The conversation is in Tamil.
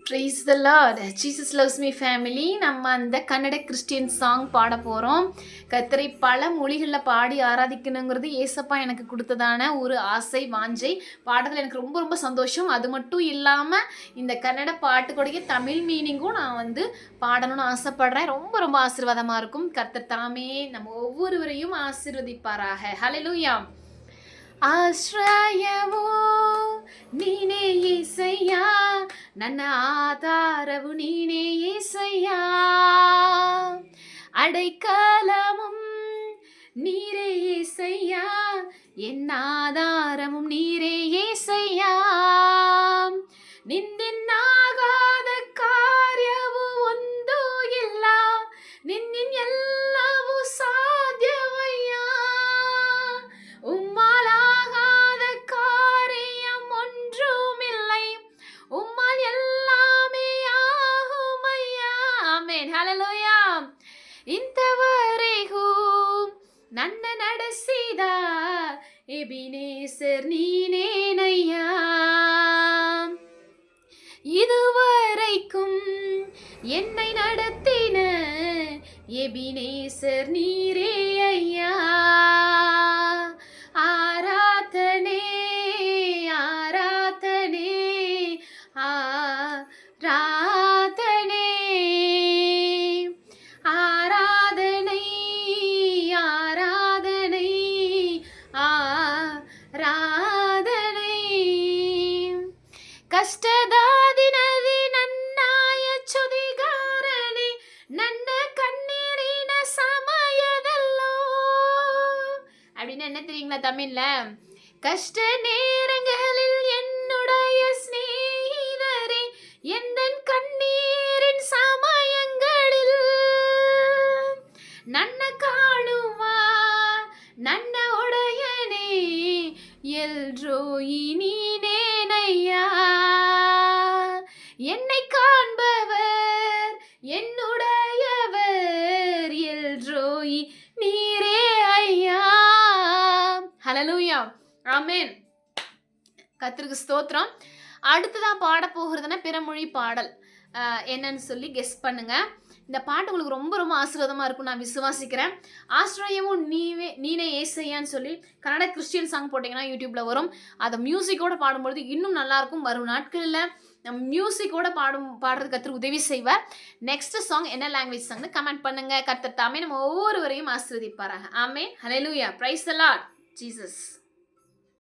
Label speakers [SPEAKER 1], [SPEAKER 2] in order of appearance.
[SPEAKER 1] ப்ரைஸ் த Lord. Jesus loves me family. நம்ம அந்த கன்னட கிறிஸ்டியன் சாங் பாட போகிறோம். கர்த்தரை பல மொழிகளில் பாடி ஆராதிக்கணுங்கிறது ஏசப்பா எனக்கு கொடுத்ததான ஒரு ஆசை, வாஞ்சை. பாடுறதுல எனக்கு ரொம்ப ரொம்ப சந்தோஷம். அது மட்டும் இல்லாமல் இந்த கன்னட பாட்டுக்குடைய தமிழ் மீனிங்கும் நான் பாடணும்னு ஆசைப்படுறேன். ரொம்ப ரொம்ப ஆசீர்வாதமாக இருக்கும். கர்த்தர் தாமே நம்ம ஒவ்வொருவரையும் ஆசீர்வதிப்பாராக. ஹல்லேலூயா. ಆಶ್ರಯವೋ ನೀನೇ ಏಸಯ್ಯ, ನನ್ನ ಆಧಾರವು ನೀನೇ ಏಸಯ್ಯ, அடைக்கலமும் நீரே ஏசையா, என் ஆதாரமும் நீரே ஏசையா, ನಿನ್ನಿನ್ನಾಗಾದ ಕಾರ್ಯವು ಒಂದೂ ಇಲ್ಲ, ನಿನ್ನಿನ್ ಎಲ್ಲವೂ ಸಾಧ್ಯವಯ್ಯ, உம்மாலாகாத காரியம் ஒன்றுமில்லை, உம்மால் எல்லாமே ஆகுமையா. ஆமென். ஹல்லேலூயா. ಇಂತವರೆಗೂ ನನ್ನ ನಡೆಸಿದ ಎಬಿನೇಸರ್ ನೀನೇನಯ್ಯ, இதுவரைக்கும் என்னை நடத்தின எபினேசர் நீரே ஐயா. ஆராதனே ஆராதனே ஆராதனே ஆராதனை ஆராதனை ஆராதனை. கஷ்டದ ದಿನದಿ ನನ್ನಾಯ ಚುದಿಗಾರನೆ, ನನ್ನ கண்ணீரின சமயதல்லோ. அப்படின்னு என்ன தெரியுங்களா தமிழ்ல? கஷ்ட நேரங்களில் என்னுடைய ஸ்நேகிதரே, எந்தன் கண்ணீரின் சமயங்களில் ನನ್ನ ಕಾಣುವ ನನ್ನ ಒಡೆಯನೇ, ಎಲ್ರೋ ಈ நீனேனையா, என்னை காண்பவர் என்னுடையவர், எல்ரோயி நீரே ஐயா. ஹல்லேலூயா. ஆமென். கர்த்தருக்கு ஸ்தோத்திரம். அடுத்ததான் பாட போகிறதுனா பிறமொழி பாடல். என்னன்னு சொல்லி கெஸ் பண்ணுங்க. இந்த பாட்டு உங்களுக்கு ரொம்ப ரொம்ப ஆசீர்வாதமாக இருக்கும் நான் விசுவாசிக்கிறேன். ஆசிரியமும் நீனே ஏசையான்னு சொல்லி கன்னட கிறிஸ்டியன் சாங் போட்டிங்கன்னா யூடியூப்பில் வரும். அதை மியூசிக்கோடு பாடும்பொழுது இன்னும் நல்லாயிருக்கும். வரும் நாட்களில் நம்ம மியூசிக்கோட பாடுறது கர்த்தர் உதவி செய்வார். நெக்ஸ்ட் சாங் என்ன லாங்குவேஜ் சாங்னு கமெண்ட் பண்ணுங்கள். கர்த்தர் தாமே நம்ம ஒவ்வொருவரையும் ஆசீர்வதிப்பாராக. Amen. Hallelujah. Praise the lord. Jesus.